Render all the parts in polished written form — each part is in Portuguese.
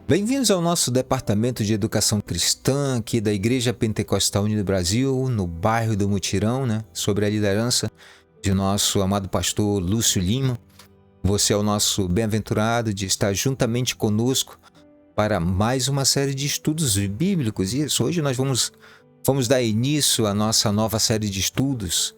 Bem-vindos ao nosso Departamento de Educação Cristã aqui da Igreja Pentecostal Unida do Brasil, no bairro do Mutirão, sobre a liderança de nosso amado pastor Lúcio Lima. Você é o nosso bem-aventurado de estar juntamente conosco para mais uma série de estudos bíblicos. Isso, hoje nós vamos dar início à nossa nova série de estudos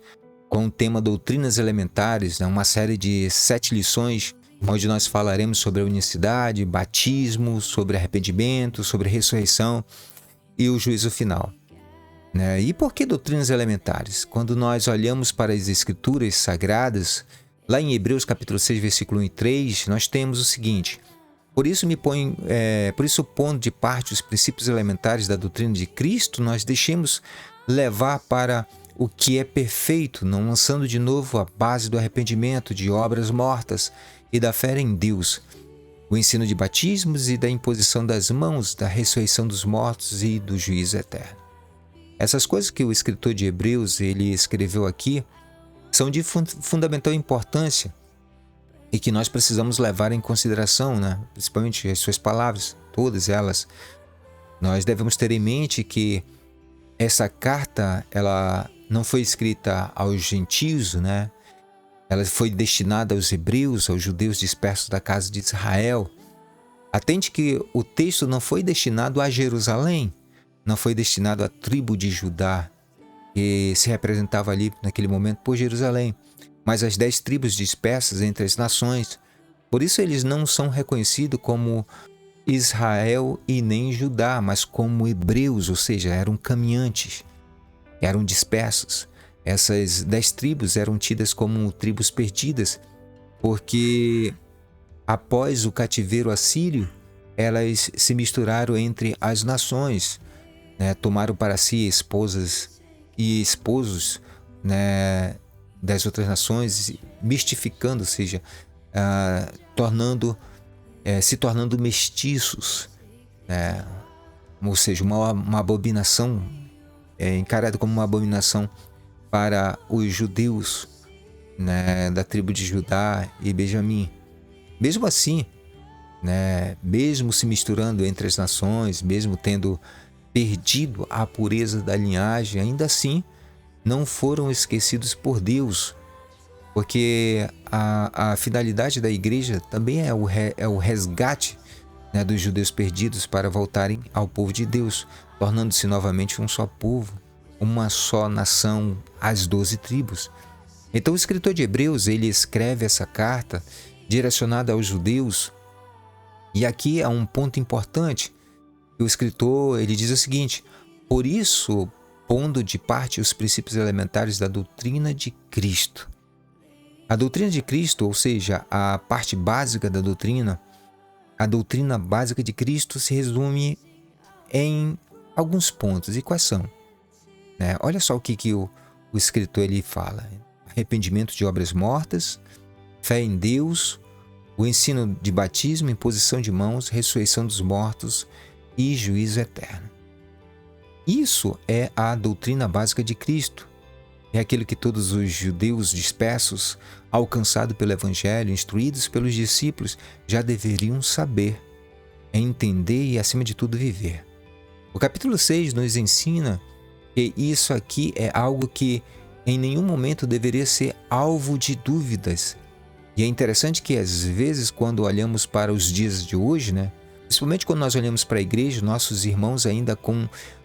com o tema Doutrinas Elementares, uma série de 7 lições onde nós falaremos sobre a unicidade, batismo, sobre arrependimento, sobre ressurreição e o juízo final. E por que doutrinas elementares? Quando nós olhamos para as Escrituras Sagradas, lá em Hebreus capítulo 6, versículo 1 e 3, nós temos o seguinte: Por isso, pondo de parte os princípios elementares da doutrina de Cristo, nós deixemos levar para o que é perfeito, não lançando de novo a base do arrependimento, de obras mortas e da fé em Deus, o ensino de batismos e da imposição das mãos, da ressurreição dos mortos e do juízo eterno. Essas coisas que o escritor de Hebreus ele escreveu aqui são de fundamental importância e que nós precisamos levar em consideração, principalmente as suas palavras, todas elas. Nós devemos ter em mente que essa carta ela não foi escrita aos gentios, Ela foi destinada aos hebreus, aos judeus dispersos da casa de Israel. Atente que o texto não foi destinado a Jerusalém, não foi destinado à tribo de Judá, que se representava ali naquele momento por Jerusalém, mas às 10 tribos dispersas entre as nações. Por isso eles não são reconhecidos como Israel e nem Judá, mas como hebreus, ou seja, eram caminhantes, eram dispersos. Essas 10 tribos eram tidas como tribos perdidas, porque após o cativeiro assírio, elas se misturaram entre as nações, tomaram para si esposas e esposos das outras nações, mistificando, ou seja, se tornando mestiços, ou seja, uma abominação, encarada como uma abominação para os judeus da tribo de Judá e Benjamim. Mesmo assim, mesmo se misturando entre as nações, mesmo tendo perdido a pureza da linhagem, ainda assim não foram esquecidos por Deus, porque a finalidade da igreja também é o resgate dos judeus perdidos para voltarem ao povo de Deus, tornando-se novamente um só povo, uma só nação, as 12 tribos. Então o escritor de Hebreus ele escreve essa carta direcionada aos judeus, e aqui há um ponto importante. O escritor ele diz o seguinte: por isso, pondo de parte os princípios elementares da doutrina de Cristo. A doutrina de Cristo, ou seja, a parte básica da doutrina, a doutrina básica de Cristo se resume em alguns pontos. E quais são? Olha só o que o escritor ele fala: arrependimento de obras mortas, fé em Deus, o ensino de batismo, imposição de mãos, ressurreição dos mortos e juízo eterno. Isso é a doutrina básica de Cristo. É aquilo que todos os judeus dispersos, alcançados pelo Evangelho, instruídos pelos discípulos, já deveriam saber, entender e, acima de tudo, viver. O capítulo 6 nos ensina que isso aqui é algo que em nenhum momento deveria ser alvo de dúvidas. E é interessante que às vezes quando olhamos para os dias de hoje, principalmente quando nós olhamos para a igreja, nossos irmãos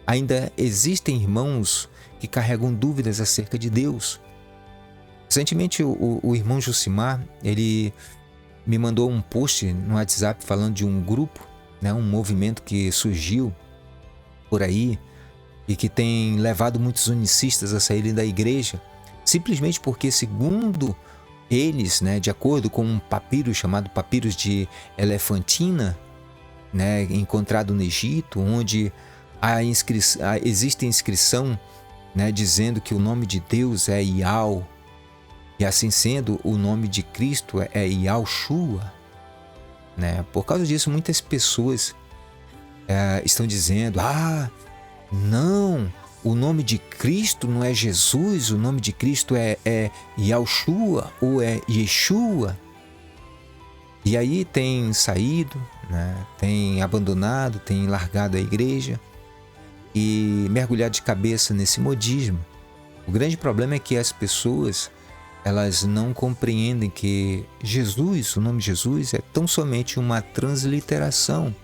ainda existem irmãos que carregam dúvidas acerca de Deus. Recentemente o irmão Josimar, ele me mandou um post no WhatsApp falando de um grupo, um movimento que surgiu por aí, e que tem levado muitos unicistas a saírem da igreja, simplesmente porque, segundo eles, de acordo com um papiro chamado Papiros de Elefantina, encontrado no Egito, onde existe inscrição dizendo que o nome de Deus é Ial, E assim sendo, o nome de Cristo é Yahushua, né? Por causa disso, muitas pessoas estão dizendo: não, o nome de Cristo não é Jesus, o nome de Cristo é Yahushua ou é Yeshua. E aí tem saído, né? Tem abandonado, tem largado a igreja e mergulhado de cabeça nesse modismo. O grande problema é que as pessoas, elas não compreendem que Jesus, o nome Jesus, é tão somente uma transliteração.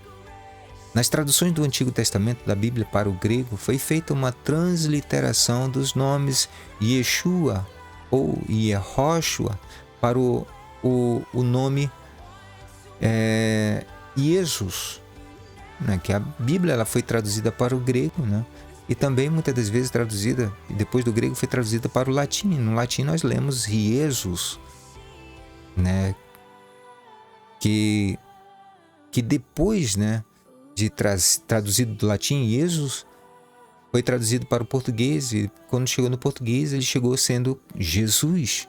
Nas traduções do Antigo Testamento da Bíblia para o grego, foi feita uma transliteração dos nomes Yeshua ou Yehoshua para o nome Jesus, né? Que a Bíblia ela foi traduzida para o grego, né? E também muitas das vezes traduzida, depois do grego foi traduzida para o latim. No latim nós lemos Jesus, né? Que depois, né, de traduzido do latim, Jesus foi traduzido para o português, e quando chegou no português ele chegou sendo Jesus,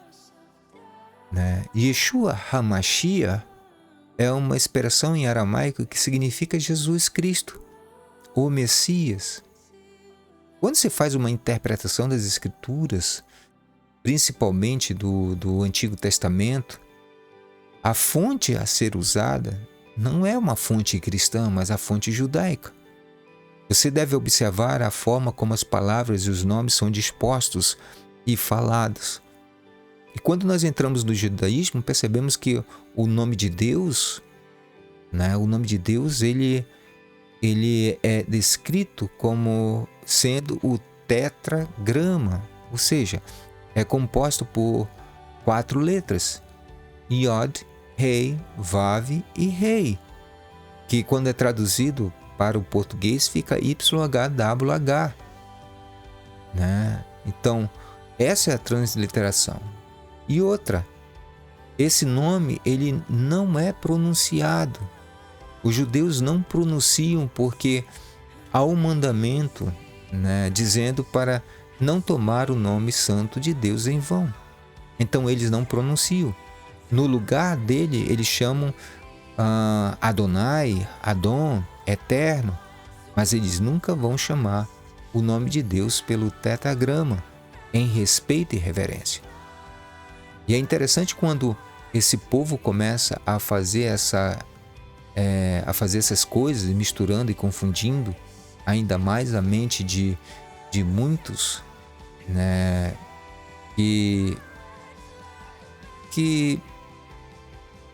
né? Yeshua HaMashiach é uma expressão em aramaico que significa Jesus Cristo, o Messias. Quando se faz uma interpretação das Escrituras, principalmente do Antigo Testamento, a fonte a ser usada não é uma fonte cristã, mas a fonte judaica. Você deve observar a forma como as palavras e os nomes são dispostos e falados. E quando nós entramos no judaísmo, percebemos que o nome de Deus, né, o nome de Deus, ele é descrito como sendo o tetragrama, ou seja, é composto por 4 letras: Yod, Rei, Vav e Rei, que quando é traduzido para o português fica YHWH, né? Então, essa é a transliteração. E outra, esse nome ele não é pronunciado. Os judeus não pronunciam porque há um mandamento, né, dizendo para não tomar o nome santo de Deus em vão. Então eles não pronunciam. No lugar dele, eles chamam Adonai, Adon, Eterno, mas eles nunca vão chamar o nome de Deus pelo tetragrama, em respeito e reverência. E é interessante quando esse povo começa a fazer essas coisas, misturando e confundindo ainda mais a mente de muitos, né, que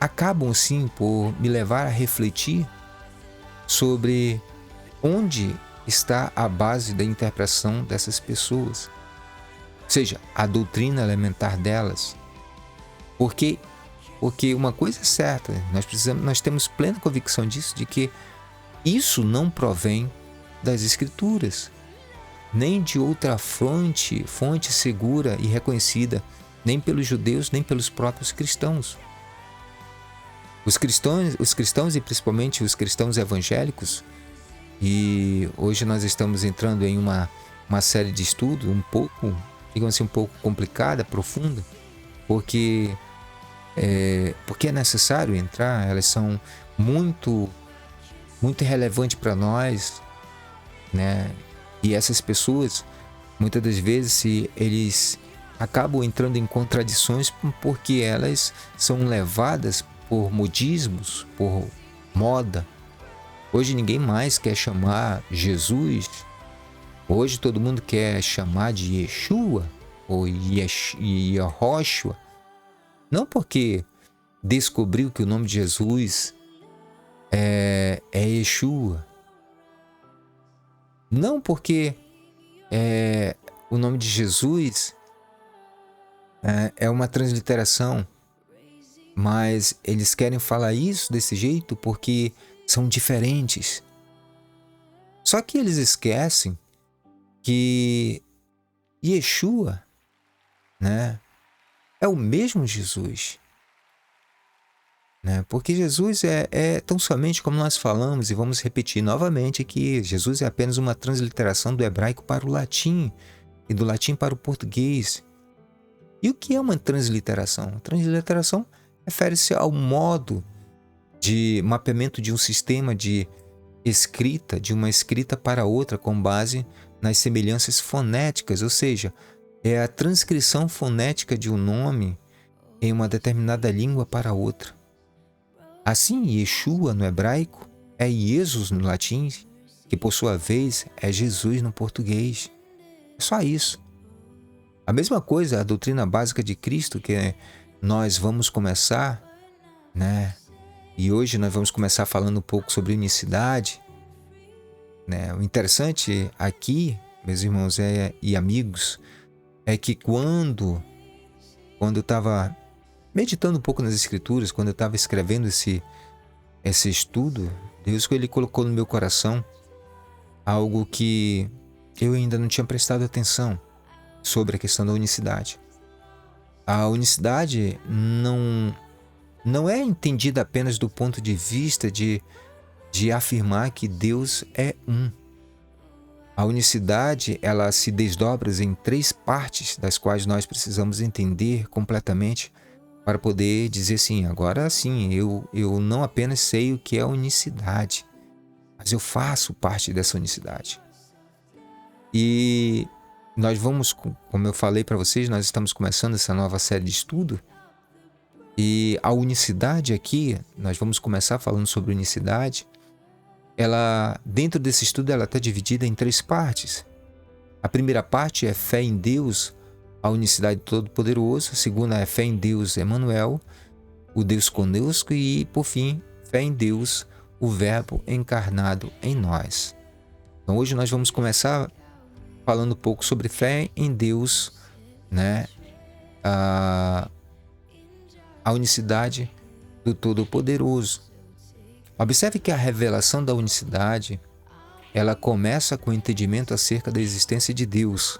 acabam sim por me levar a refletir sobre onde está a base da interpretação dessas pessoas, ou seja, a doutrina elementar delas. Porque uma coisa é certa, nós temos plena convicção disso, de que isso não provém das Escrituras, nem de outra fonte segura e reconhecida, nem pelos judeus, nem pelos próprios cristãos. Os cristãos e principalmente os cristãos evangélicos, e hoje nós estamos entrando em uma série de estudo um pouco complicada, profunda, porque é necessário entrar, elas são muito relevantes para nós, né? E essas pessoas, muitas das vezes, eles acabam entrando em contradições porque elas são levadas por modismos, por moda. Hoje ninguém mais quer chamar Jesus. Hoje todo mundo quer chamar de Yeshua ou Yehoshua. Não porque descobriu que o nome de Jesus é Yeshua. Não porque o nome de Jesus é uma transliteração. Mas eles querem falar isso desse jeito porque são diferentes. Só que eles esquecem que Yeshua, né, é o mesmo Jesus, né? Porque Jesus é tão somente como nós falamos, e vamos repetir novamente que Jesus é apenas uma transliteração do hebraico para o latim e do latim para o português. E o que é uma transliteração? Transliteração refere-se ao modo de mapeamento de um sistema de escrita, de uma escrita para outra, com base nas semelhanças fonéticas, ou seja, é a transcrição fonética de um nome em uma determinada língua para outra. Assim, Yeshua no hebraico é Jesus no latim, que por sua vez é Jesus no português. É só isso. A mesma coisa, a doutrina básica de Cristo, que nós vamos começar, né? E hoje nós vamos começar falando um pouco sobre unicidade, né? O interessante aqui, meus irmãos e amigos, é que quando eu estava meditando um pouco nas Escrituras, quando eu estava escrevendo esse estudo, Deus ele colocou no meu coração algo que eu ainda não tinha prestado atenção sobre a questão da unicidade. A unicidade não é entendida apenas do ponto de vista de afirmar que Deus é um. A unicidade, ela se desdobra em 3 partes, das quais nós precisamos entender completamente para poder dizer sim, agora sim, eu não apenas sei o que é unicidade, mas eu faço parte dessa unicidade. E nós vamos, como eu falei para vocês, nós estamos começando essa nova série de estudo. E a unicidade aqui, nós vamos começar falando sobre unicidade. Ela, dentro desse estudo, ela está dividida em 3 partes. A primeira parte é fé em Deus, a unicidade do Todo-Poderoso. A segunda é fé em Deus, Emmanuel, o Deus conosco. E, por fim, fé em Deus, o Verbo encarnado em nós. Então, hoje nós vamos começar falando um pouco sobre fé em Deus, né? A unicidade do Todo-Poderoso. Observe que a revelação da unicidade, ela começa com o entendimento acerca da existência de Deus,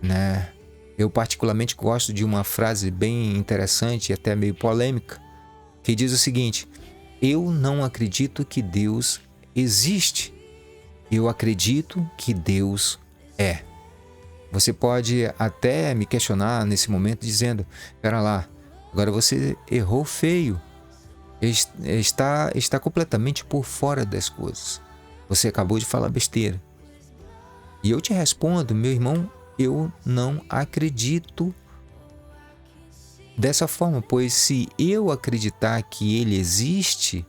né? Eu particularmente gosto de uma frase bem interessante e até meio polêmica, que diz o seguinte: eu não acredito que Deus existe, eu acredito que Deus é. Você pode até me questionar nesse momento dizendo, espera lá, agora você errou feio, está completamente por fora das coisas. Você acabou de falar besteira. E eu te respondo, meu irmão, eu não acredito dessa forma, pois se eu acreditar que ele existe,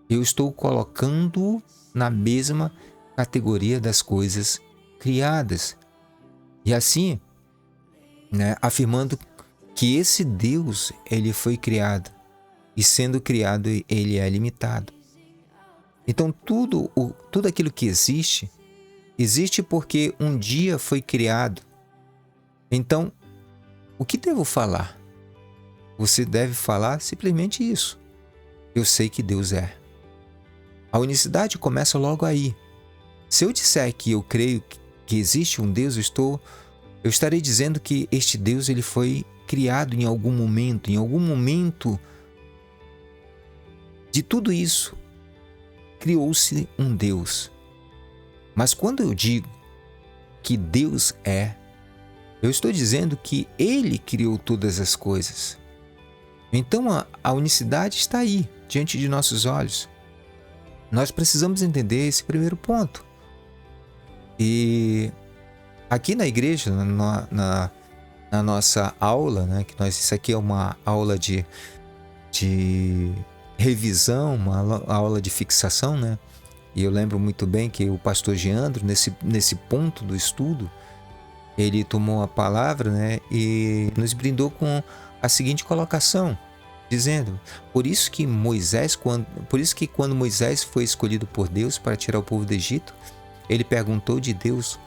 eu estou colocando na mesma categoria das coisas criadas. E assim, né, afirmando que esse Deus, ele foi criado. E sendo criado, ele é limitado. Então, tudo aquilo que existe, existe porque um dia foi criado. Então, o que devo falar? Você deve falar simplesmente isso. Eu sei que Deus é. A unicidade começa logo aí. Se eu disser que eu creio que existe um Deus, eu estarei dizendo que este Deus ele foi criado em algum momento de tudo isso, criou-se um Deus. Mas quando eu digo que Deus é, eu estou dizendo que Ele criou todas as coisas. Então a unicidade está aí, diante de nossos olhos. Nós precisamos entender esse primeiro ponto. E aqui na igreja, na nossa aula, né, isso aqui é uma aula de revisão, uma aula de fixação, né? E eu lembro muito bem que o pastor Geandro, nesse ponto do estudo, ele tomou a palavra, né, e nos brindou com a seguinte colocação, dizendo: por isso que quando Moisés foi escolhido por Deus para tirar o povo do Egito, ele perguntou de Deus,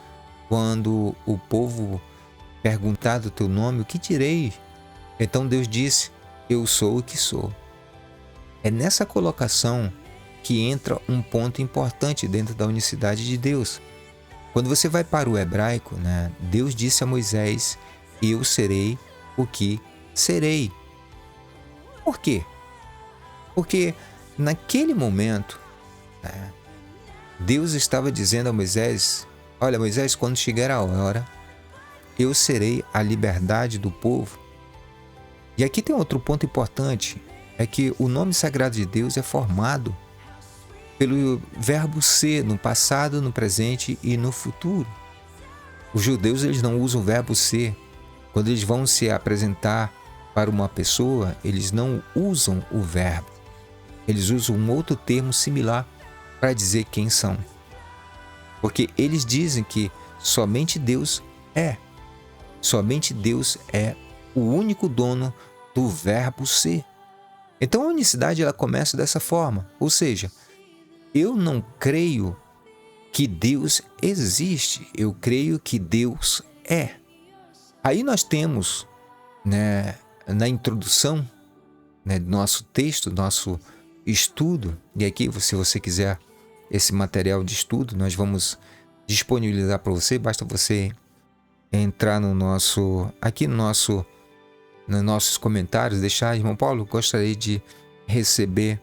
quando o povo perguntar do teu nome, o que direi? Então Deus disse: eu sou o que sou. É nessa colocação que entra um ponto importante dentro da unicidade de Deus. Quando você vai para o hebraico, né, Deus disse a Moisés: eu serei o que serei. Por quê? Porque naquele momento, né, Deus estava dizendo a Moisés: olha, Moisés, quando chegar a hora, eu serei a liberdade do povo. E aqui tem outro ponto importante, é que o nome sagrado de Deus é formado pelo verbo ser no passado, no presente e no futuro. Os judeus, eles não usam o verbo ser. Quando eles vão se apresentar para uma pessoa, eles não usam o verbo. Eles usam um outro termo similar para dizer quem são. Porque eles dizem que somente Deus é. Somente Deus é o único dono do verbo ser. Então a unicidade ela começa dessa forma. Ou seja, eu não creio que Deus existe. Eu creio que Deus é. Aí nós temos, né, na introdução, né, do nosso texto, nosso estudo, e aqui, se você quiser esse material de estudo, nós vamos disponibilizar para você. Basta você entrar no nosso, aqui no nosso, nos nossos comentários, deixar, irmão Paulo, gostaria de receber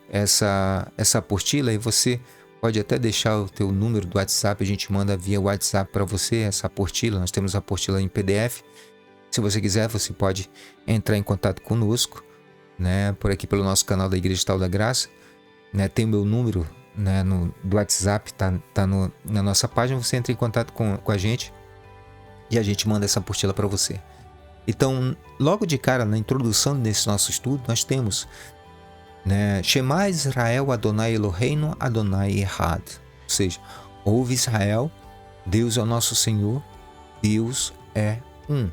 essa apostila, e você pode até deixar o teu número do WhatsApp, a gente manda via WhatsApp para você essa apostila. Nós temos a apostila em PDF. Se você quiser, você pode entrar em contato conosco, né, por aqui pelo nosso canal da Igreja Tal da Graça, né, tem o meu número, né, do WhatsApp, tá na nossa página. Você entra em contato com a gente e a gente manda essa apostila para você. Então, logo de cara, na introdução desse nosso estudo, nós temos, né, Shema Israel Adonai Eloheinu Adonai Echad. Ou seja, ouve Israel, Deus é o nosso Senhor, Deus é um.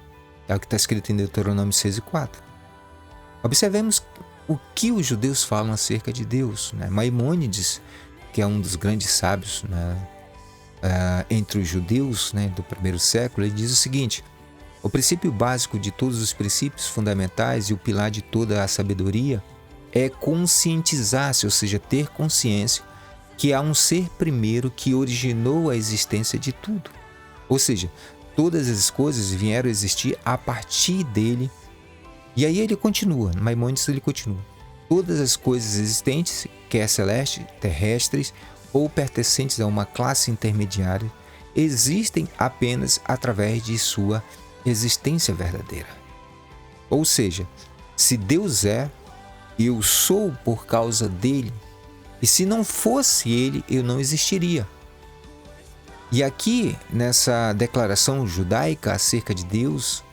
É o que está escrito em Deuteronômio 6:4. Observemos o que os judeus falam acerca de Deus, né? Maimônides, que é um dos grandes sábios, né, entre os judeus, né, do primeiro século, ele diz o seguinte: o princípio básico de todos os princípios fundamentais e o pilar de toda a sabedoria é conscientizar-se, ou seja, ter consciência que há um ser primeiro que originou a existência de tudo. Ou seja, todas as coisas vieram a existir a partir dele. E aí ele continua, Maimônides ele continua: todas as coisas existentes, quer celestes, terrestres ou pertencentes a uma classe intermediária, existem apenas através de sua existência verdadeira. Ou seja, se Deus é, eu sou por causa dele, e se não fosse ele, eu não existiria. E aqui, nessa declaração judaica acerca de Deus,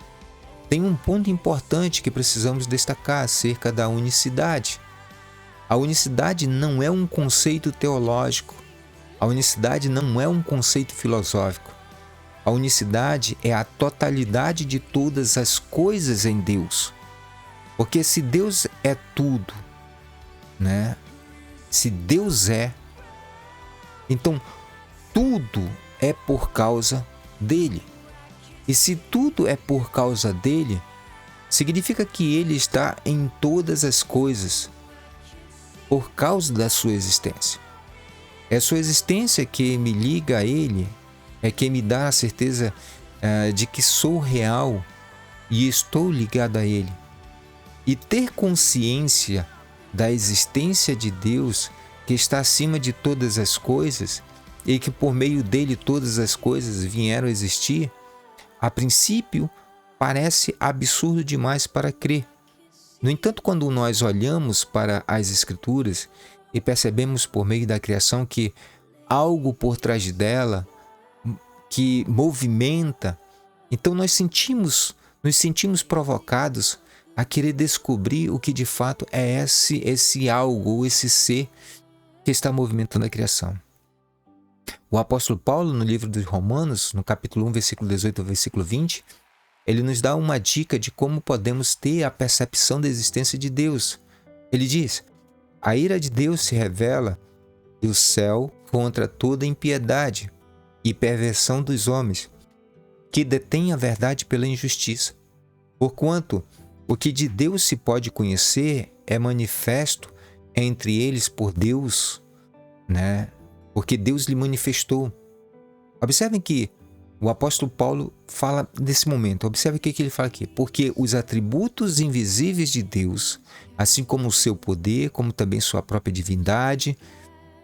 tem um ponto importante que precisamos destacar acerca da unicidade. A unicidade não é um conceito teológico, a unicidade não é um conceito filosófico. A unicidade é a totalidade de todas as coisas em Deus. Porque se Deus é tudo, né? Se Deus é, então tudo é por causa dele. E se tudo é por causa dele, significa que ele está em todas as coisas por causa da sua existência. É a sua existência que me liga a ele, é que me dá a certeza de que sou real e estou ligado a ele. E ter consciência da existência de Deus, que está acima de todas as coisas e que por meio dele todas as coisas vieram a existir, a princípio parece absurdo demais para crer. No entanto, quando nós olhamos para as Escrituras e percebemos por meio da criação que algo por trás dela que movimenta, então nós nos sentimos provocados a querer descobrir o que de fato é esse algo ou esse ser que está movimentando a criação. O apóstolo Paulo, no livro dos Romanos, no capítulo 1, versículo 18 ao versículo 20, ele nos dá uma dica de como podemos ter a percepção da existência de Deus. Ele diz: a ira de Deus se revela do céu contra toda impiedade e perversão dos homens, que detêm a verdade pela injustiça. Porquanto o que de Deus se pode conhecer é manifesto entre eles por Deus, né? Porque Deus lhe manifestou. Observem que o apóstolo Paulo fala desse momento. Observe o que ele fala aqui. Porque os atributos invisíveis de Deus, assim como o seu poder, como também sua própria divindade,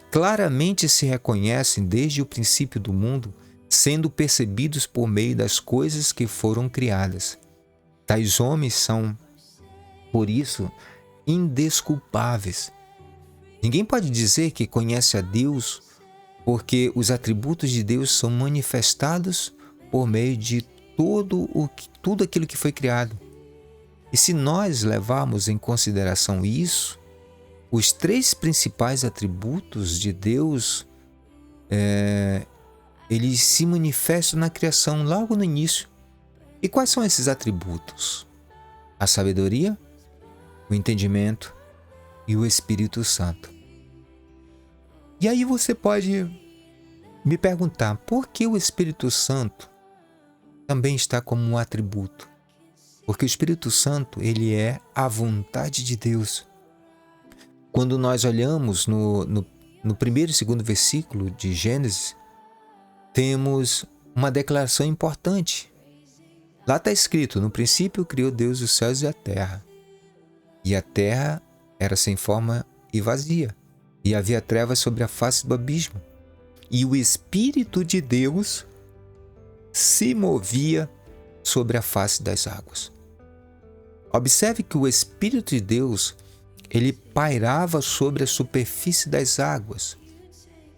claramente se reconhecem desde o princípio do mundo, sendo percebidos por meio das coisas que foram criadas. Tais homens são, por isso, indesculpáveis. Ninguém pode dizer que conhece a Deus, porque os atributos de Deus são manifestados por meio de tudo aquilo que foi criado. E se nós levarmos em consideração isso, os 3 principais atributos de Deus, eles se manifestam na criação logo no início. E quais são esses atributos? A sabedoria, o entendimento e o Espírito Santo. E aí você pode me perguntar, por que o Espírito Santo também está como um atributo? Porque o Espírito Santo, ele é a vontade de Deus. Quando nós olhamos no primeiro e segundo versículo de Gênesis, temos uma declaração importante. Lá está escrito, no princípio criou Deus os céus e a terra. E a terra era sem forma e vazia, e havia trevas sobre a face do abismo. E o Espírito de Deus se movia sobre a face das águas. Observe que o Espírito de Deus, ele pairava sobre a superfície das águas.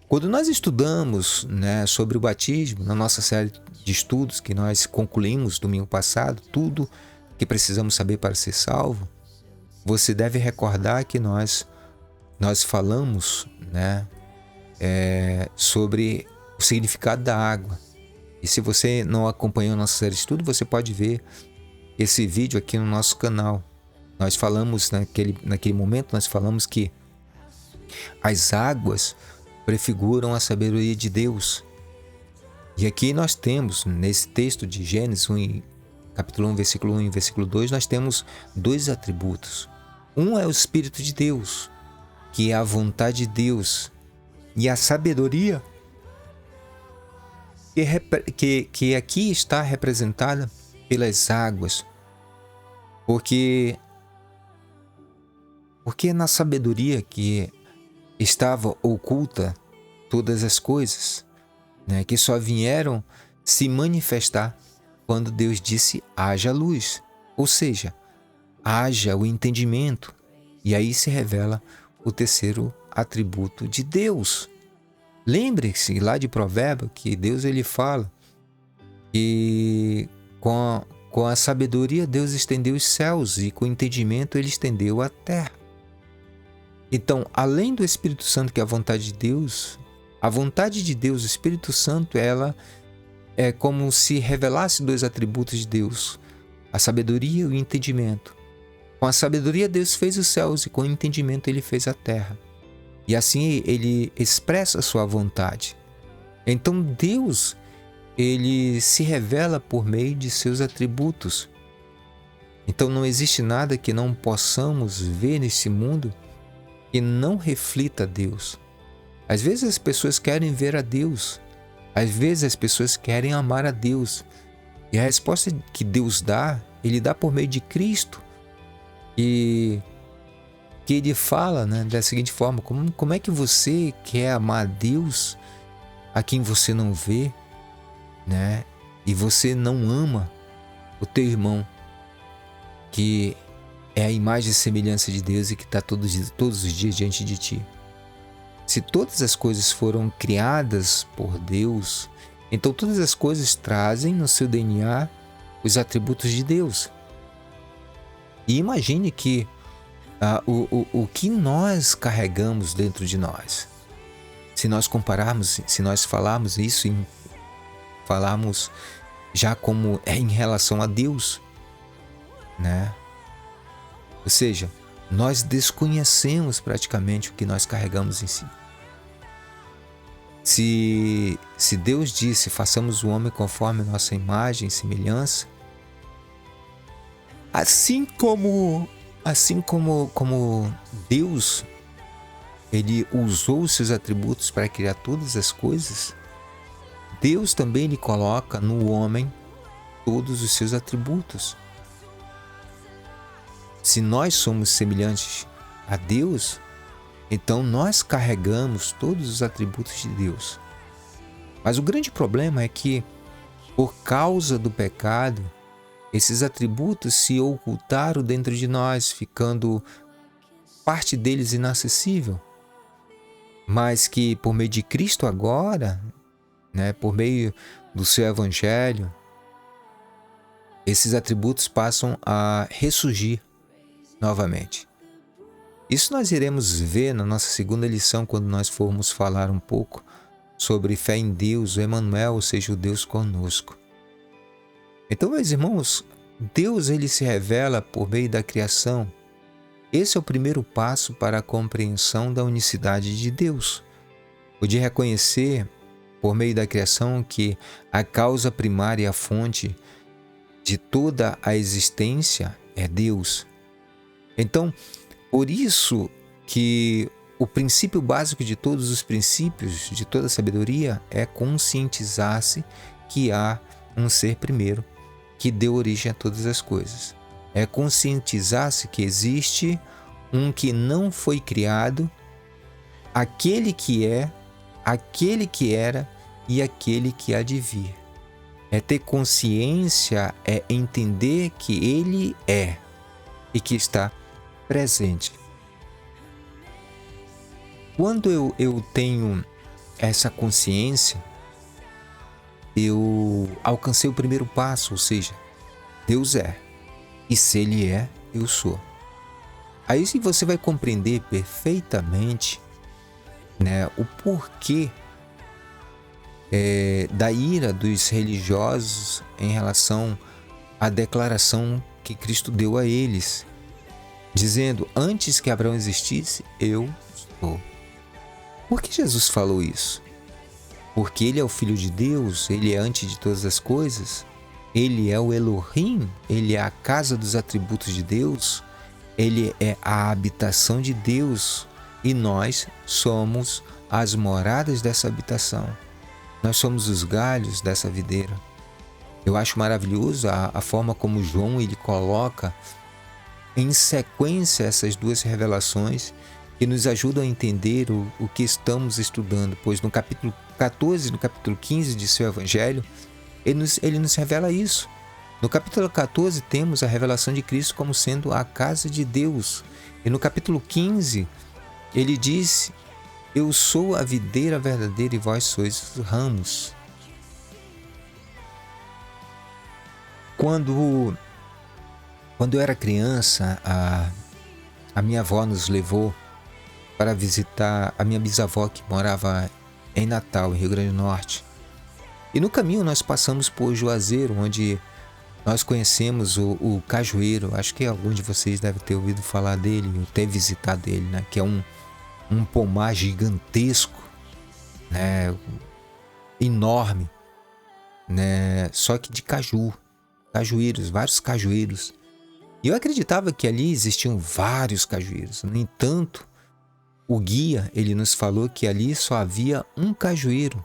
Quando nós estudamos, sobre o batismo, na nossa série de estudos que nós concluímos domingo passado, tudo que precisamos saber para ser salvo, você deve recordar que nós falamos sobre o significado da água. E se você não acompanhou nossa série de estudo, você pode ver esse vídeo aqui no nosso canal. Nós falamos, naquele momento, nós falamos que as águas prefiguram a sabedoria de Deus. E aqui nós temos, nesse texto de Gênesis 1, capítulo 1, versículo 1 e versículo 2, nós temos 2 atributos. Um é o Espírito de Deus, que é a vontade de Deus, e a sabedoria, que aqui está representada pelas águas, porque na sabedoria que estava oculta todas as coisas, que só vieram se manifestar quando Deus disse haja luz, ou seja, haja o entendimento, e aí se revela o terceiro atributo de Deus. Lembre-se lá de Provérbio que Deus ele fala que com a sabedoria Deus estendeu os céus e com o entendimento ele estendeu a terra. Então, além do Espírito Santo, que é a vontade de Deus, o Espírito Santo, ela é como se revelasse 2 atributos de Deus, a sabedoria e o entendimento. Com a sabedoria Deus fez os céus e com o entendimento ele fez a terra. E assim ele expressa a sua vontade. Então Deus, ele se revela por meio de seus atributos. Então não existe nada que não possamos ver nesse mundo que não reflita a Deus. Às vezes as pessoas querem ver a Deus. Às vezes as pessoas querem amar a Deus. E a resposta que Deus dá, ele dá por meio de Cristo. E que ele fala da seguinte forma, como é que você quer amar a Deus a quem você não vê, e você não ama o teu irmão, que é a imagem e semelhança de Deus e que está todos os dias diante de ti. Se todas as coisas foram criadas por Deus, então todas as coisas trazem no seu DNA os atributos de Deus. E imagine que o que nós carregamos dentro de nós, se nós compararmos, se nós falarmos isso, falarmos já como em relação a Deus, Ou seja, nós desconhecemos praticamente o que nós carregamos em si. Se Deus disse, façamos o homem conforme nossa imagem e semelhança, assim como Deus, ele usou os seus atributos para criar todas as coisas, Deus também lhe coloca no homem todos os seus atributos. Se nós somos semelhantes a Deus, então nós carregamos todos os atributos de Deus. Mas o grande problema é que, por causa do pecado, esses atributos se ocultaram dentro de nós, ficando parte deles inacessível. Mas que por meio de Cristo agora, né, por meio do seu Evangelho, esses atributos passam a ressurgir novamente. Isso nós iremos ver na nossa segunda lição, quando nós formos falar um pouco sobre fé em Deus, o Emanuel, ou seja, o Deus conosco. Então, meus irmãos, Deus ele se revela por meio da criação. Esse é o primeiro passo para a compreensão da unicidade de Deus. O de reconhecer, por meio da criação, que a causa primária e a fonte de toda a existência é Deus. Então, por isso que o princípio básico de todos os princípios, de toda a sabedoria, é conscientizar-se que há um ser primeiro, que deu origem a todas as coisas. É conscientizar-se que existe um que não foi criado, aquele que é, aquele que era e aquele que há de vir. É ter consciência, é entender que ele é e que está presente. Quando eu tenho essa consciência, eu alcancei o primeiro passo, ou seja, Deus é. E se Ele é, eu sou. Aí sim você vai compreender perfeitamente, né, o porquê da ira dos religiosos em relação à declaração que Cristo deu a eles, dizendo: antes que Abraão existisse, eu sou. Por que Jesus falou isso? Porque ele é o Filho de Deus, ele é antes de todas as coisas, ele é o Elohim, ele é a casa dos atributos de Deus, ele é a habitação de Deus e nós somos as moradas dessa habitação. Nós somos os galhos dessa videira. Eu acho maravilhoso a forma como João ele coloca em sequência essas duas revelações que nos ajudam a entender o que estamos estudando, pois no capítulo 14 e no capítulo 15 de seu Evangelho, ele nos revela isso. No capítulo 14 temos a revelação de Cristo como sendo a casa de Deus. E no capítulo 15 ele diz: eu sou a videira verdadeira e vós sois os ramos. Quando eu era criança, a minha avó nos levou para visitar a minha bisavó, que morava em Natal, em Rio Grande do Norte. E no caminho nós passamos por Juazeiro, onde nós conhecemos o cajueiro. Acho que algum de vocês deve ter ouvido falar dele, ou ter visitado ele, né? Que é um pomar gigantesco, né? Enorme, né? Só que de cajueiros, vários cajueiros. E eu acreditava que ali existiam vários cajueiros. No entanto, o guia, ele nos falou que ali só havia um cajueiro.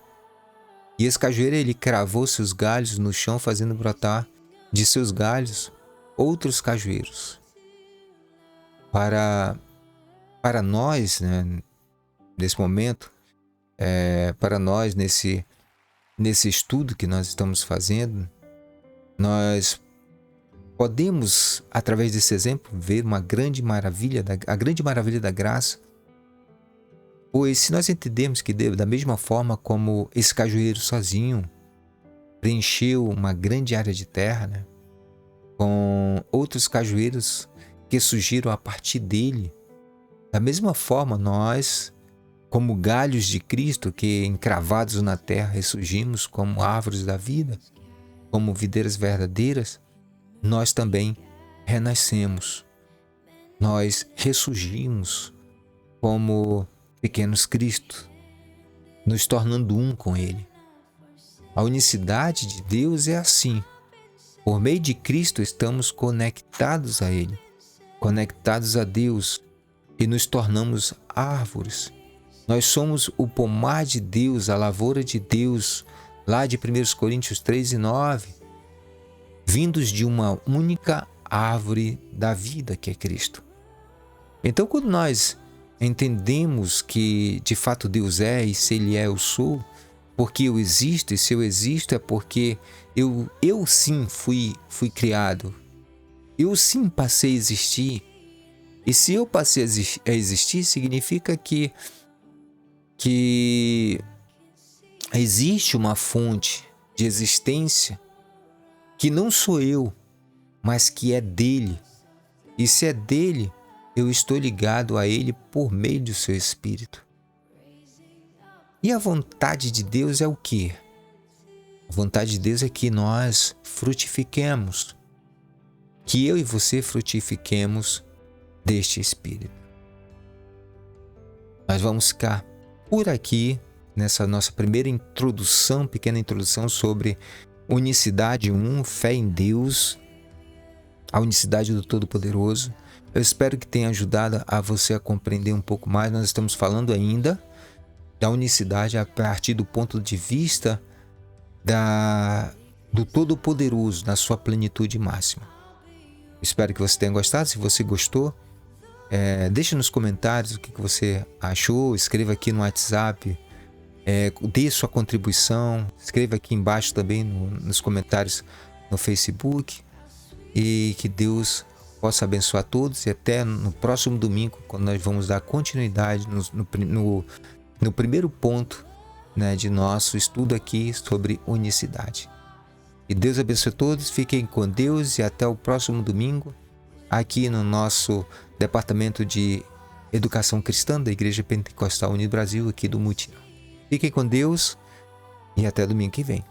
E esse cajueiro, ele cravou seus galhos no chão, fazendo brotar de seus galhos outros cajueiros. Para nós, né, nesse momento, para nós, nesse estudo que nós estamos fazendo, nós podemos, através desse exemplo, ver a grande maravilha da graça. Pois se nós entendermos que da mesma forma como esse cajueiro sozinho preencheu uma grande área de terra, né, com outros cajueiros que surgiram a partir dele, da mesma forma nós, como galhos de Cristo que encravados na terra ressurgimos como árvores da vida, como videiras verdadeiras, nós também renascemos. Nós ressurgimos como pequenos Cristos, nos tornando um com Ele. A unicidade de Deus é assim. Por meio de Cristo estamos conectados a Ele, conectados a Deus, e nos tornamos árvores. Nós somos o pomar de Deus, a lavoura de Deus, lá de 1 Coríntios 3:9, vindos de uma única árvore da vida, que é Cristo. Então, quando nós entendemos que de fato Deus é, e se Ele é, eu sou, porque eu existo, e se eu existo é porque eu sim fui criado. Eu sim passei a existir. E se eu passei a existir, significa que existe uma fonte de existência que não sou eu, mas que é dele. E se é dele, eu estou ligado a ele por meio do seu Espírito. E a vontade de Deus é o quê? A vontade de Deus é que nós frutifiquemos, que eu e você frutifiquemos deste Espírito. Nós vamos ficar por aqui nessa nossa primeira introdução, pequena introdução sobre unicidade 1, fé em Deus, a unicidade do Todo-Poderoso. Eu espero que tenha ajudado a você a compreender um pouco mais. Nós estamos falando ainda da unicidade a partir do ponto de vista do Todo-Poderoso, na sua plenitude máxima. Espero que você tenha gostado. Se você gostou, deixe nos comentários o que você achou. Escreva aqui no WhatsApp, dê sua contribuição. Escreva aqui embaixo também nos comentários no Facebook. E que Deus possa abençoar todos. E até no próximo domingo, quando nós vamos dar continuidade no primeiro ponto, né, de nosso estudo aqui sobre unicidade. E Deus abençoe todos, fiquem com Deus e até o próximo domingo, aqui no nosso Departamento de Educação Cristã da Igreja Pentecostal Unido Brasil, aqui do Mutirão. Fiquem com Deus e até domingo que vem.